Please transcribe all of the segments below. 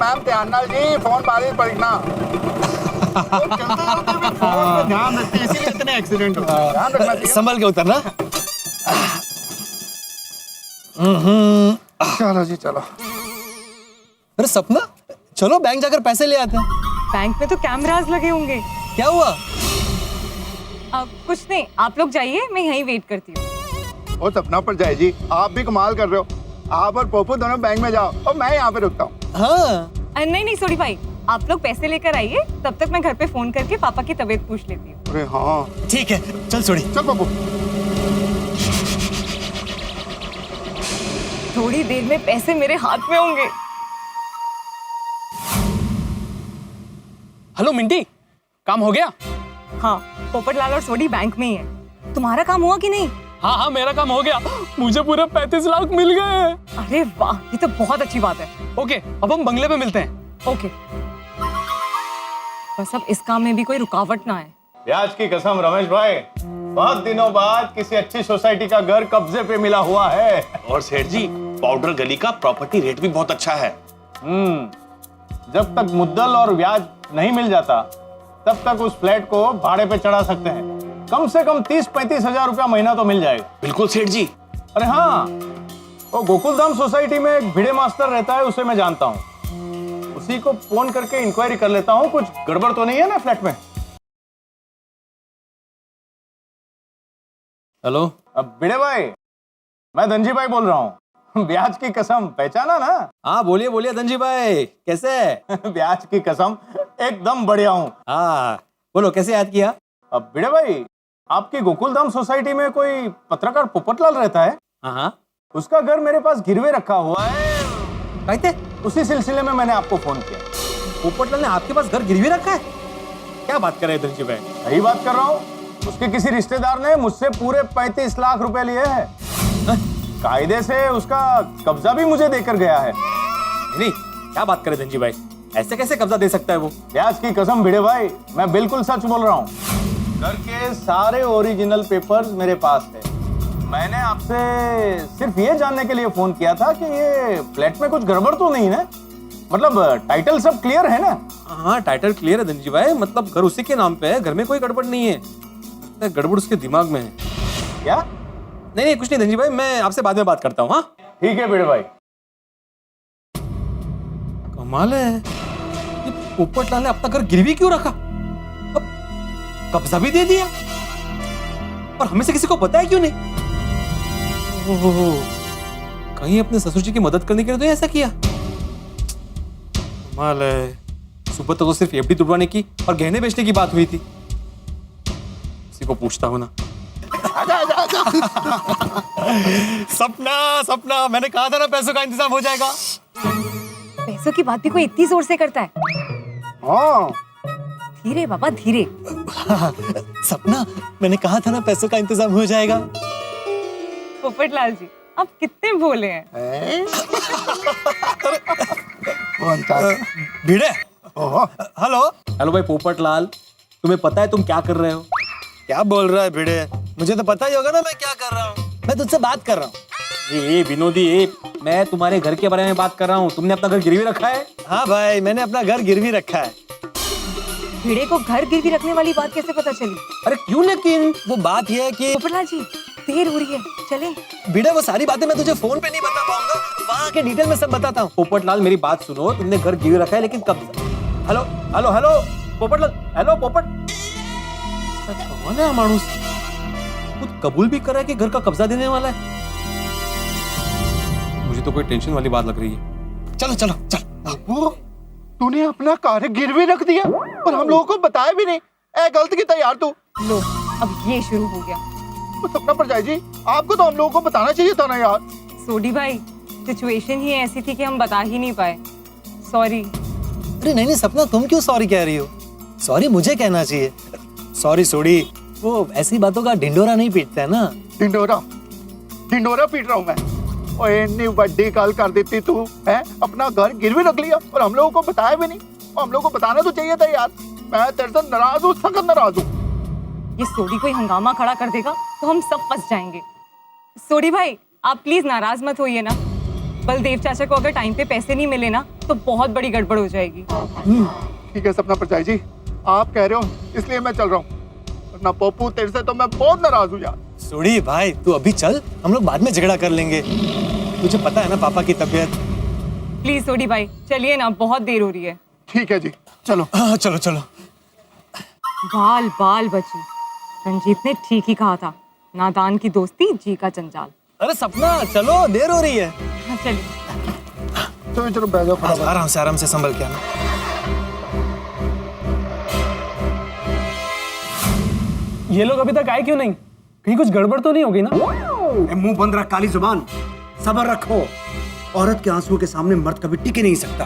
Ma'am ध्यान नाल जी phone बारिश पड़ना। फोन पे ध्यान रखते इसीलिए इतने एक्सीडेंट होते हैं। ध्यान रखना चाहिए। संभल के उतरना। चलो जी चलो। अरे सपना, चलो बैंक जाकर पैसे ले आते हैं। बैंक में तो कैमरास लगे होंगे। क्या हुआ? कुछ नहीं, आप लोग जाइए, मैं यहीं वेट करती हूँ। वो सपना पर जाए जी, आप भी कमाल कर रहे हो। आप और पोपो दोनों बैंक में जाओ और मैं यहाँ पे रुकता हूँ। हाँ नहीं सोडी भाई, आप लोग पैसे लेकर आइए, तब तक मैं घर पे फोन करके पापा की तबीयत पूछ लेती हूँ। अरे हाँ ठीक है, चल छोड़ी। चल पोपो। थोड़ी देर में पैसे मेरे हाथ में होंगे। हेलो मिंटी, काम हो गया? हाँ, पोपटलाल और सोडी बैंक में ही है। तुम्हारा काम हुआ कि नहीं? हाँ मेरा काम हो गया, मुझे पूरे 35 लाख मिल गए। अरे वाह, ये तो बहुत अच्छी बात है। ओके, अब हम बंगले पे मिलते हैं। ओके, बस अब इस काम में भी कोई रुकावट ना आए। ब्याज की कसम रमेश भाई, बहुत दिनों बाद किसी अच्छी सोसाइटी का घर कब्जे पे मिला हुआ है। और सेठ जी, पाउडर गली का प्रॉपर्टी रेट भी बहुत अच्छा है। जब तक मुद्दल और ब्याज नहीं मिल जाता तब तक उस फ्लैट को भाड़े पे चढ़ा सकते हैं। कम से कम 30-35 हजार रुपया महीना तो मिल जाएगा। बिल्कुल सेठ जी। अरे हाँ, वो गोकुलधाम सोसाइटी में एक भिड़े मास्टर रहता है, उसे मैं जानता हूँ। उसी को फोन करके इंक्वायरी कर लेता हूँ, कुछ गड़बड़ तो नहीं है ना फ्लैट में। हेलो। अब भिड़े भाई, मैं धनजी भाई बोल रहा हूँ। ब्याज की कसम पहचाना ना? हाँ बोलिए बोलिए धनजी भाई, कैसे? ब्याज की कसम एकदम बढ़िया हूँ। हाँ बोलो, कैसे याद किया? अब भिड़े भाई, आपकी गोकुलधाम सोसाइटी में कोई पत्रकार पोपटलाल रहता है। हाँ, उसका घर मेरे पास गिरवे रखा हुआ है। कहते उसी सिलसिले में मैंने आपको फोन किया। पोपटलाल ने आपके पास घर गिरवी रखा है? क्या बात कर रहे हैं धनजी भाई? सही बात कर रहा हूँ। उसके किसी रिश्तेदार ने मुझसे पूरे 35 लाख रुपए लिए हैं। कायदे से उसका कब्जा भी मुझे देकर गया है। नहीं, क्या बात कर रहे हैं धनजी भाई? ऐसे कैसे कब्जा दे सकता है वो? ब्याज की कसम भिड़े भाई, मैं बिल्कुल सच बोल रहा हूँ। घर के सारे ओरिजिनल पेपर्स मेरे पास है। मैंने आपसे सिर्फ ये जानने के लिए फोन किया था कि ये फ्लैट में कुछ गड़बड़ तो नहीं है, मतलब टाइटल सब क्लियर है ना? हाँ टाइटल क्लियर है धनजी भाई, मतलब घर उसी के नाम पे है, घर में कोई गड़बड़ नहीं है। गड़बड़ उसके दिमाग में है। क्या? नहीं कुछ नहीं धनजी भाई, मैं आपसे बाद में बात करता हूँ। हाँ ठीक है भिड़े भाई। कमाल है, ये पोपटलाल ने अपना घर गिरवी क्यों रखा? अब कब्जा भी दे दिया और हमें से किसी को पता है क्यों नहीं? ओहो, कहीं अपने ससुर जी की मदद करने के लिए तो ऐसा किया? कमाल है, सुबह तो सिर्फ एफडी तुड़वाने की और गहने बेचने की बात हुई थी। किसी को पूछता हूं ना। आजा। सपना, मैंने कहा था ना पैसों का इंतजाम हो जाएगा। पैसों की बात भी कोई इतनी जोर से करता है? हाँ धीरे बाबा धीरे। सपना, मैंने कहा था ना पैसों का इंतजाम हो जाएगा। पोपटलाल जी, आप कितने भोले हैं। कौन था? भिड़े, ओहो, हेलो भाई पोपटलाल, तुम्हें पता है तुम क्या कर रहे हो? क्या बोल रहा है भिड़े? मुझे तो पता ही होगा ना मैं क्या कर रहा हूँ। मैं तुझसे बात कर रहा हूँ। ये विनोदी, मैं तुम्हारे घर के बारे में बात कर रहा हूँ। तुमने अपना घर गिरवी रखा है? हाँ भाई, मैंने अपना घर गिरवी रखा है। भिड़े को घर गिरवी रखने वाली बात कैसे पता चली? अरे क्यों, लेकिन वो बात यह है कि पोपटलाल जी, देर हो रही है, चले। भिड़े, वो सारी बातें मैं तुझे फोन पे नहीं बता पाऊंगा, वहाँ के डिटेल में सब बताता हूँ। पोपटलाल मेरी बात सुनो, तुमने घर गिरवी रखा है लेकिन कब? हेलो पोपटलाल, हेलो पोपट, कौन है मानुस? खुद कबूल भी कर रहा है कि घर का कब्जा देने वाला है। मुझे तो कोई टेंशन वाली बात लग रही है। चल। वो तूने अपना कार गिरवी रख दिया और हम लोगों को बताया भी नहीं। ए गलत की यार तू। लो, अब ये शुरू हो गया। वो सपना पर जाए जी, आपको तो हम लोगों को बताना चाहिए था ना यार। सोडी भाई, सिचुएशन ही ऐसी थी कि हम बता ही नहीं पाए। सॉरी। अरे नहीं सपना, तुम क्यों सॉरी कह रही हो? सॉरी मुझे कहना चाहिए। सॉरी सोडी, वो ऐसी बातों का ढिंडोरा नहीं पीटता है ना। ढिंडोरा पीट रहा हूँ मैं? ओए इतनी बड़ी गल कर देती तू है, अपना घर गिरवी रख लिया और हम लोगों को बताया भी नहीं। और हम लोगों को बताना तो चाहिए था यार। मैं तेरे से नाराज हूँ, सख्त नाराज हूँ। ये सोडी कोई हंगामा खड़ा कर देगा तो हम सब फंस जाएंगे। सोडी भाई, आप प्लीज नाराज मत होइए ना। बलदेव चाचा को अगर टाइम पे पैसे नहीं मिले ना तो बहुत बड़ी गड़बड़ हो जाएगी। ठीक है सपना परचाई जी, आप कह रहे हो इसलिए मैं चल रहा हूँ, वरना पप्पू तेरे से तो मैं बहुत नाराज हूँ यार। सोडी भाई तू अभी चल, हम लोग बाद में झगड़ा कर लेंगे। तुझे पता है ना पापा की तबीयत। प्लीज सोडी भाई चलिए ना, बहुत देर हो रही है। ठीक है जी, चलो। हाँ चलो चलो। बाल बाल बची, रंजीत ने ठीक ही कहा था, नादान की दोस्ती जी का जंजाल। अरे सपना चलो, देर हो रही है। हाँ चलिए। चलो चलो बैठ जाओ फटाफट। आराम से संभल के आना। ये लोग अभी तक आए क्यों नहीं? कहीं कुछ गड़बड़ तो नहीं होगी ना? मुंह बंद रख, काली जुबान, सब्र रखो। औरत के आंसुओं के सामने मर्द कभी टिक ही नहीं सकता।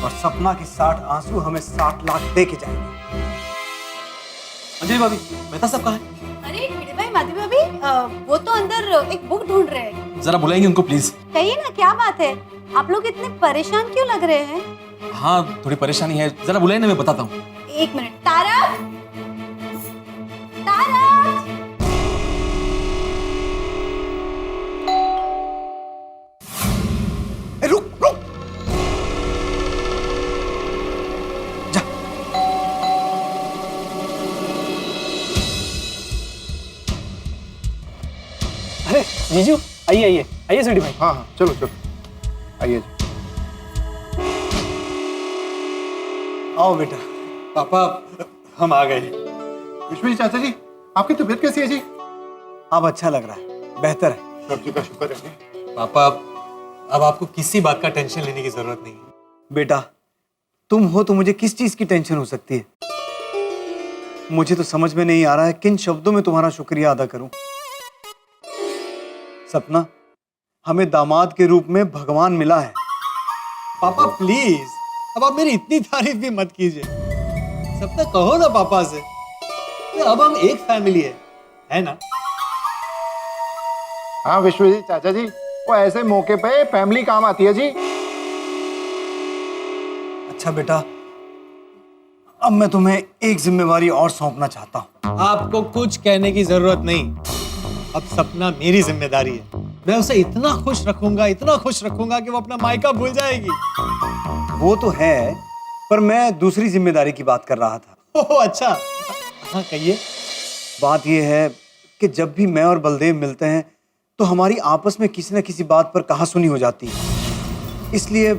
और सपना के 60 आंसू हमें 60 लाख दे के जाएंगे। अंजलि भाभी, मेहता साहब कहाँ है? अरे भिड़े भाई, माधवी भाभी, वो तो अंदर एक बुक ढूंढ रहे हैं। जरा बुलाएंगे उनको प्लीज। कहिए ना, क्या बात है? आप लोग इतने परेशान क्यों लग रहे हैं? हाँ थोड़ी परेशानी है, जरा बुलाए ना, मैं बताता हूँ। एक मिनट। तारक, तारक। रुक रुक, जा। अरे जीजू, आइए आइए आइए सोडी भाई। हाँ हाँ चलो चलो, आइए जी। आओ बेटा। पापा हम आ गए। विश्व जी, चाचा जी, आपकी तबीयत कैसी है जी? अब अच्छा लग रहा है, बेहतर है। सब जी का शुक्र है जी। पापा अब आपको किसी बात का टेंशन लेने की जरूरत नहीं है। बेटा तुम हो तो मुझे किस चीज की टेंशन हो सकती है? मुझे तो समझ में नहीं आ रहा है किन शब्दों में तुम्हारा शुक्रिया अदा करूं। सपना, हमें दामाद के रूप में भगवान मिला है। पापा प्लीज, अब आप मेरी इतनी तारीफ भी मत कीजिए। सपना कहो ना पापा से, तो अब हम एक फैमिली है ना? हाँ विश्व जी, चाचा जी, वो ऐसे मौके पे फैमिली काम आती है जी। अच्छा बेटा, अब मैं तुम्हें एक जिम्मेवारी और सौंपना चाहता हूं। आपको कुछ कहने की जरूरत नहीं। अब सपना मेरी जिम्मेदारी है। मैं उसे इतना खुश रखूंगा कि वो अपना मायका भूल जाएगी। वो तो है, पर मैं दूसरी जिम्मेदारी की बात कर रहा था। ओह अच्छा, हाँ कहिए। बात यह है कि जब भी मैं और बलदेव मिलते हैं तो हमारी आपस में किसी न किसी बात पर कहासुनी हो जाती है। इसलिए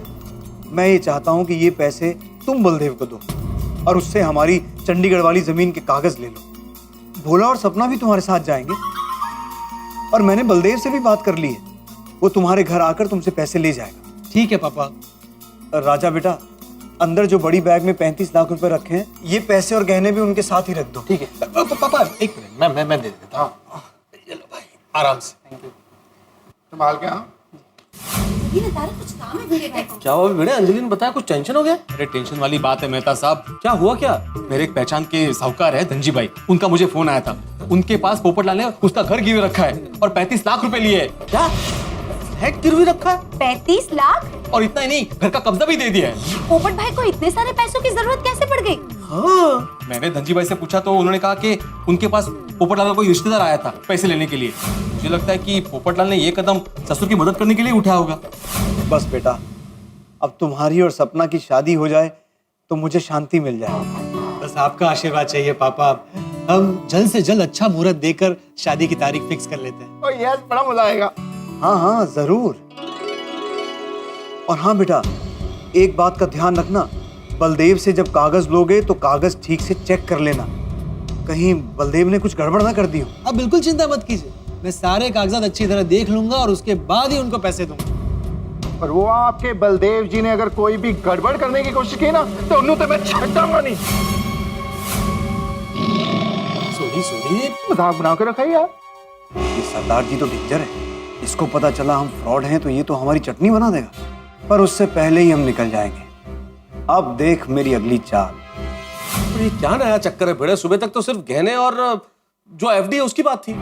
मैं ये चाहता हूं कि ये पैसे तुम बलदेव को दो और उससे हमारी चंडीगढ़ वाली जमीन के कागज ले लो। भोला और सपना भी तुम्हारे साथ जाएंगे और मैंने बलदेव से भी बात कर ली है, वो तुम्हारे घर आकर तुमसे पैसे ले जाएगा। ठीक है पापा। राजा बेटा, अंदर जो बड़ी बैग में 35 लाख रुपए रखे हैं, ये पैसे और गहने भी उनके साथ ही रख दो। ठीक है पापा, एक मिनट, मैं दे देता हूँ। चलो भाई, आराम से। संभाल के। हाँ ये ना तारक, कुछ काम है भिड़े भाई को। क्या हुआ भिड़े? अंजलि ने बताया कुछ टेंशन हो गया? अरे टेंशन वाली बात है मेहता साहब। क्या हुआ क्या? मेरे एक पहचान के साहूकार है धनजी भाई, उनका मुझे फोन आया था। उनके पास पोपटलाल ने उसका घर गिरवी रखा है और 35 लाख रुपए लिए है। क्या है गिरवी रखा है? 35 लाख? और इतना ही नहीं, घर का कब्जा भी दे दिया है। पोपट भाई को इतने सारे पैसों की जरूरत कैसे पड़ गई? हाँ, मैंने धनजी भाई से पूछा तो उन्होंने कहा कि उनके पास पोपटलाल का कोई रिश्तेदार आया था पैसे लेने के लिए। मुझे लगता है कि पोपटलाल ने ये कदम ससुर की मदद करने के लिए उठाया होगा। बस बेटा, अब तुम्हारी और सपना की शादी हो जाए तो मुझे शांति मिल जाए। बस आपका आशीर्वाद चाहिए पापा। हम जल्द से जल्द अच्छा मुहूर्त देकर शादी की तारीख फिक्स कर लेते हैं। और यस, बड़ा मजा आएगा। हाँ हाँ जरूर। और हाँ बेटा, एक बात का ध्यान रखना, बलदेव से जब कागज लोगे तो कागज ठीक से चेक कर लेना, कहीं बलदेव ने कुछ गड़बड़ ना कर दी हो। आप बिल्कुल चिंता मत कीजिए, मैं सारे कागजात अच्छी तरह देख लूंगा और उसके बाद ही उनको पैसे दूंगा। और वो आपके बलदेव जी ने अगर कोई भी गड़बड़ करने की कोशिश की ना तो उन्होंने तो मैं छटाऊंगा नहीं। सोडी मजाक बना के रखा है यार। ये सरदार जी तो डेंजर है, इसको पता चला हम फ्रॉड हैं तो ये तो हमारी चटनी बना देगा। पर उससे पहले ही हम निकल जाएंगे। अब देख मेरी अगली चाल। ये क्या नया चक्कर है भिड़े? सुबह तक तो सिर्फ गहने और जो एफडी है उसकी बात थी।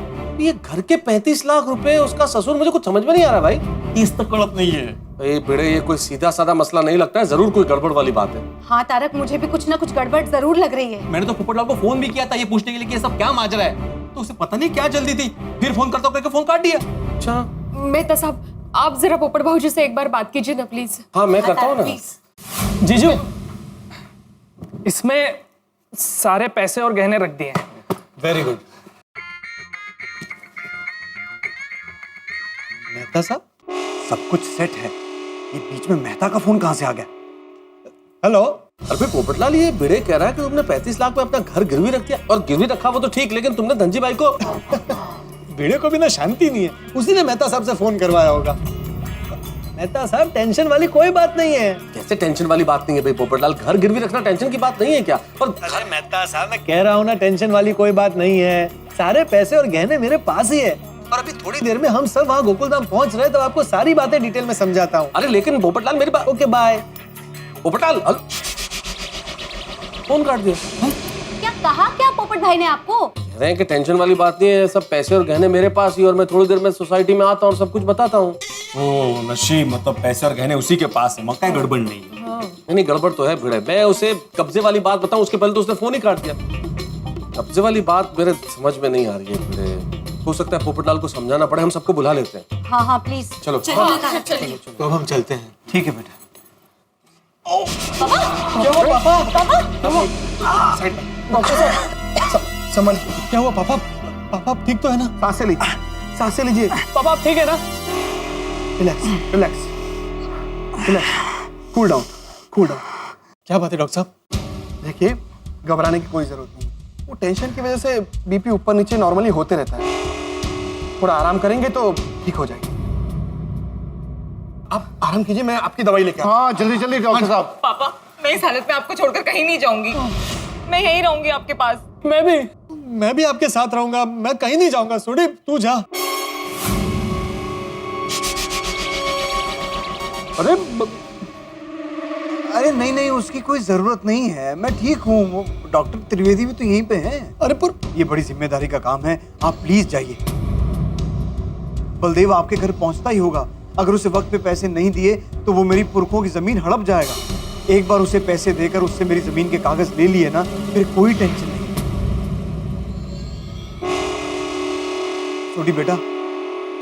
ये घर के 35 लाख रुपए उसका ससुर, मुझे कुछ समझ में नहीं आ रहा भाई। इस तक कड़प नहीं है। ए भिड़े, ये कोई सीधा साधा मसला नहीं लगता है, जरूर कोई गड़बड़ वाली बात है। हाँ तारक, मुझे भी कुछ ना कुछ गड़बड़ जरूर लग रही है। मैंने तो पोपटलाल को फोन भी किया था ये पूछने के लिए कि ये सब क्या माजरा है, तो उसे पता नहीं क्या जल्दी थी, फिर फोन करता करके फोन काट दिया। अच्छा, मेहता साहब, आप जरा पोपट भाऊजी से एक बार बात कीजिए ना प्लीज। हाँ मैं करता हूँ ना। प्लीज। जीजू, इसमें सारे पैसे और गहने रख दिए हैं। Very good. मेहता साहब, सब कुछ सेट है। ये बीच में मेहता का फोन कहां से आ गया? हेलो। अरे भाई पोपटलाल, ये भिड़े कह रहा है कि तुमने 35 लाख में अपना घर गिरवी रख दिया। और गिरवी रखा वो तो ठीक, लेकिन तुमने धनजी भाई को भिड़े को भी ना शांति नहीं है, उसी ने मेहता साहब से फोन करवाया होगा। मेहता साहब, टेंशन वाली कोई बात नहीं है। कैसे टेंशन वाली बात नहीं है भाई पोपटलाल? घर गिरवी रखना टेंशन की बात नहीं है क्या? और अरे मेहता साहब, मैं कह रहा हूँ ना, टेंशन वाली कोई बात नहीं है। सारे पैसे और गहने मेरे पास ही है। और अभी थोड़ी देर में हम सब वहाँ गोकुलधाम पहुंच रहे, तो आपको सारी बातें डिटेल में समझाता हूँ। अरे लेकिन पोपटलाल मेरी बात। Okay bye. पोपटलाल फोन काट दिया। क्या कहा क्या पोपट भाई ने आपको? कह रहे हैं कि टेंशन वाली बात नहीं है, सब पैसे और गहने मेरे पास ही, और मैं थोड़ी देर में सोसाइटी में आता हूँ और सब कुछ बताता हूँ। ओ नशीब, मतलब पैसे और गहने उसी के पास है, मक्का गड़बड़ नहीं है। नहीं गड़बड़ तो है भिड़े। मैं उसे कब्जे वाली बात बताऊं उसके पहले तो उसने फोन ही काट दिया। कब्जे वाली बात मेरे समझ में नहीं आ रही है भिड़े। हो सकता है पोपटलाल को समझाना पड़े, हम सबको बुला लेते हैं। हाँ हाँ प्लीज। चलो चलिए। तो अब हम चलते हैं। ठीक है बेटा। क्या हुआ पापा? समझ। क्या हुआ पापा? पापा ठीक तो है ना? सांसें लीजिए, सांसें लीजिए। पापा आप ठीक है ना? Relax, relax, relax, cool down, cool down. क्या बात है डॉक्टर साहब? देखिए, घबराने की कोई जरूरत नहीं। वो टेंशन की वजह से बीपी ऊपर नीचे नॉर्मली होते रहता है। थोड़ा आराम करेंगे तो ठीक हो जाएगी। आप आराम कीजिए, मैं आपकी दवाई लेके आता हूं। हाँ जल्दी जल्दी डॉक्टर साहब। पापा, मैं इस हालत में आपको छोड़कर कहीं नहीं जाऊंगी। मैं यहीं रहूंगी आपके पास। मैं भी आपके साथ रहूंगा, मैं कहीं नहीं जाऊंगा। सुडी तू जा। अरे नहीं नहीं, उसकी कोई जरूरत नहीं है, मैं ठीक हूँ। वो डॉक्टर त्रिवेदी भी तो यहीं पे हैं। अरे पर ये बड़ी जिम्मेदारी का काम है, आप प्लीज जाइए। बलदेव आपके घर पहुंचता ही होगा। अगर उसे वक्त पे पैसे नहीं दिए तो वो मेरी पुरखों की जमीन हड़प जाएगा। एक बार उसे पैसे देकर उससे मेरी जमीन के कागज ले लिए ना, फिर कोई टेंशन नहीं। छोटी बेटा,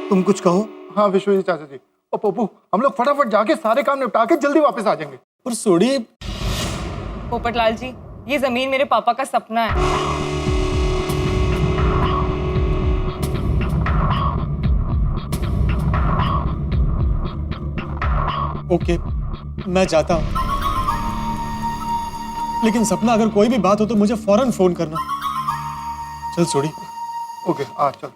तुम कुछ कहो। हाँ विश्वजीत चाचा जी और पप्पू, हम लोग फटाफट जाके सारे काम निपटा के जल्दी वापस आ जाएंगे। पर सोडी। पोपटलाल जी, ये जमीन मेरे पापा का सपना है। ओके, मैं जाता हूं, लेकिन सपना अगर कोई भी बात हो तो मुझे फौरन फोन करना। चल सोडी। ओके आ चल।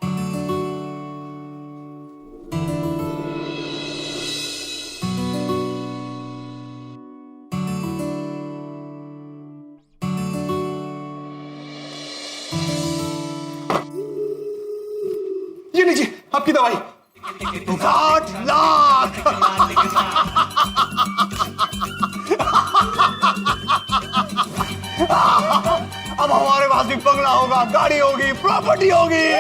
ये लीजिए आपकी दवाई। 8 लाख। अब हमारे पास भी बंगला होगा, गाड़ी होगी, प्रॉपर्टी होगी।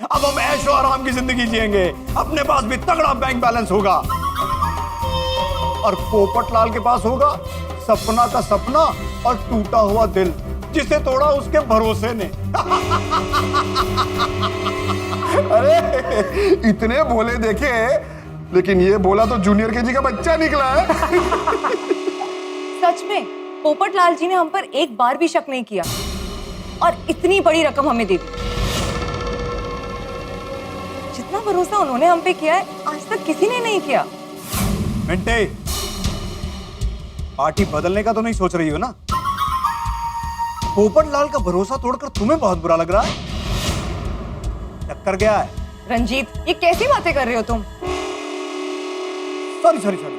अब हम ऐशो आराम की जिंदगी जिएंगे। अपने पास भी तगड़ा बैंक बैलेंस होगा। और पोपटलाल के पास होगा सपना का सपना और टूटा हुआ दिल, जिसे तोड़ा उसके भरोसे ने। अरे इतने भोले देखे, लेकिन ये बोला तो जूनियर केजी का बच्चा निकला है। सच में पोपटलाल जी ने हम पर एक बार भी शक नहीं किया और इतनी बड़ी रकम हमें दे दी। जितना भरोसा उन्होंने हम पे किया है, आज तक किसी ने नहीं किया। मिंटे, पार्टी बदलने का तो नहीं सोच रही हो ना? पोपटलाल का भरोसा तोड़कर तुम्हें बहुत बुरा लग रहा है? टक्कर गया है। रंजीत, ये कैसी बातें कर रहे हो तुम? Sorry sorry sorry.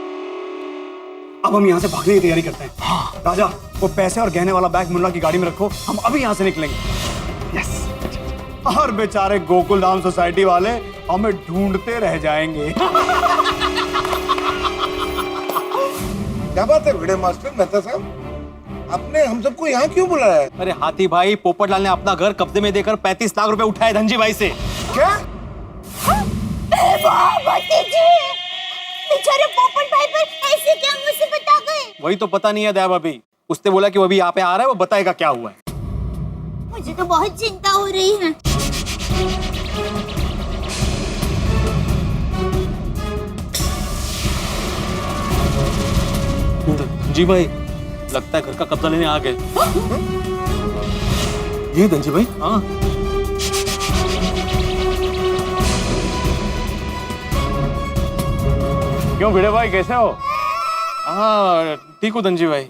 अब हम यहाँ से भागने की तैयारी करते हैं। हाँ। राजा, वो पैसे और गहने वाला बैग मुन्ना की गाड़ी में रखो, हम अभी यहाँ से निकलेंगे। यस। और बेचारे गोकुलधाम सोसाइटी वाले हमें ढूंढते रह जाएंगे। क्या बात है भिड़े मास्टर मेहता साहब, आपने हम सबको यहाँ क्यों बुलाया है? अरे हाथी भाई, पोपटलाल ने अपना घर कब्जे में देकर 35 लाख रुपए उठाए धनजी भाई से। क्या? बेचारे पोपट भाई पर ऐसे क्या मुसीबत आ गई? वही तो पता नहीं है दया भाभी। उसने बोला कि वो अभी यहाँ पे आ रहा है, वो बताएगा क्या हुआ है। मुझे तो बहुत चिंता हो रही है। जी भाई, लगता है घर का कब्जा लेने आ गए। ये धनजी भाई। हाँ क्यों भिड़े भाई, कैसे हो? हाँ ठीक हूँ धनजी भाई।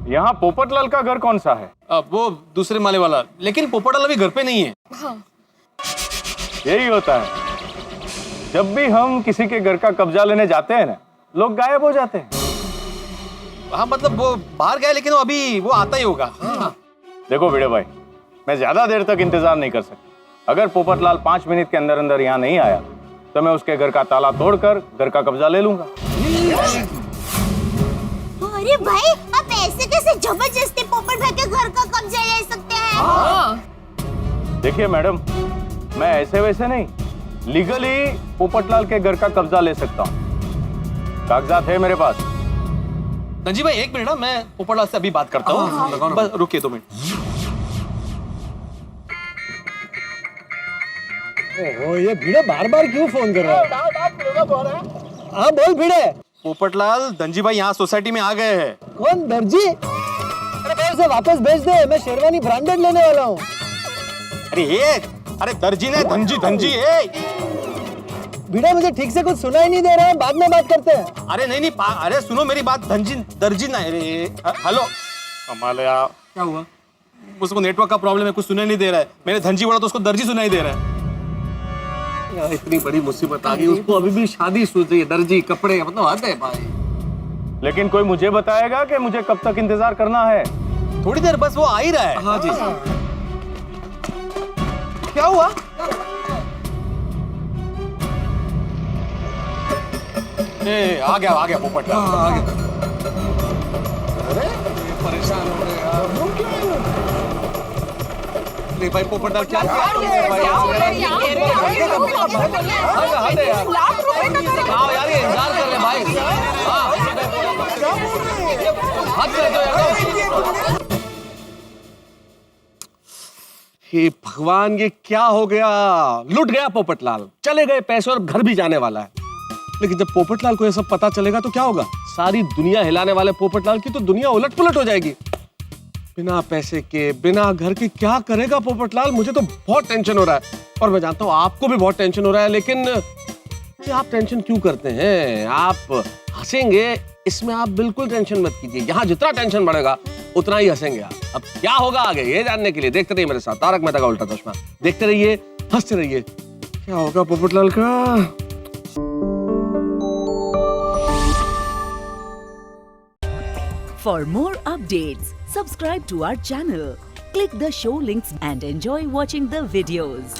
यहाँ पोपटलाल का घर कौन सा है? वो दूसरे माले वाला, लेकिन पोपटलाल अभी घर पे नहीं है। यही होता है, जब भी हम किसी के घर का कब्जा लेने जाते हैं ना, लोग गायब हो जाते हैं। हाँ मतलब वो बाहर गया, लेकिन वो अभी वो आता ही होगा। हाँ। देखो भिड़े भाई, मैं ज्यादा देर तक इंतजार नहीं कर सकता। अगर पोपटलाल 5 मिनट के अंदर अंदर यहाँ नहीं आया तो मैं उसके घर का ताला तोड़कर घर का कब्जा ले लूंगा। अरे भाई, आप ऐसे कैसे जबरदस्ती पोपट भाई के घर का कब्जा ले सकते हैं? देखिए मैडम, मैं ऐसे वैसे नहीं, लीगली पोपटलाल के घर का कब्जा ले सकता हूँ। कागजात है मेरे पास। धनजी भाई 1 मिनट, मैं पोपटलाल से अभी बात करता हूँ। बस रुकिए 2 मिनट। ओहो, ये भिड़े बार बार क्यों फोन कर रहा है? हाँ बोल भिड़े। पोपटलाल, धनजी भाई यहाँ सोसाइटी में आ गए हैं। कौन, दर्जी? अरे भाई उसे वापस भेज दे, मैं शेरवानी ब्रांडेड लेने वाला हूँ। अरे दर्जी ने धनजी भिड़े मुझे ठीक से कुछ सुना ही नहीं दे रहा है, बाद में बात करते हैं। अरे नहीं, अरे सुनो मेरी बात, दर्जी ना। हेलो, कमाल यार, क्या हुआ? उसको नेटवर्क का प्रॉब्लम है, कुछ सुनाई नहीं दे रहा है। मैंने धनजी बोला तो उसको दर्जी सुनाई दे रहा है। यार इतनी बड़ी मुसीबत आ गई, उसको अभी भी शादी सोच रही है। दर्जी, कपड़े, मतलब हद है भाई। लेकिन कोई मुझे बताएगा कि मुझे कब तक इंतजार करना है? थोड़ी देर, बस वो आ ही रहा है। हाँ जी। क्या हुआ? आ गया पोपटलाल। आ गया। अरे परेशान हो गए यार। अरे भाई पोपटलाल क्या यार, ये इंतजार कर रहे भाई। हद कर दो यार। हे भगवान, ये क्या हो गया? लुट गया पोपटलाल, चले गए पैसे और घर भी जाने वाला है। लेकिन जब पोपटलाल को ये सब पता चलेगा तो क्या होगा? सारी दुनिया हिलाने वाले पोपटलाल की तो दुनिया उलट पुलट हो जाएगी। बिना पैसे के, बिना घर के क्या करेगा पोपटलाल? मुझे तो बहुत टेंशन हो रहा है, और मैं जानता हूँ आपको भी बहुत टेंशन हो रहा है। लेकिन ये आप टेंशन क्यों करते हैं? आप हंसेंगे, इसमें आप बिल्कुल टेंशन मत कीजिए। यहाँ जितना टेंशन बढ़ेगा उतना ही हंसेंगे आप। अब क्या होगा आगे, ये जानने के लिए देखते रहिए मेरे साथ तारक मेहता का उल्टा चश्मा। देखते रहिए, हंसते रहिए। क्या होगा पोपटलाल का? For more updates, subscribe to our channel, click the show links and enjoy watching the videos.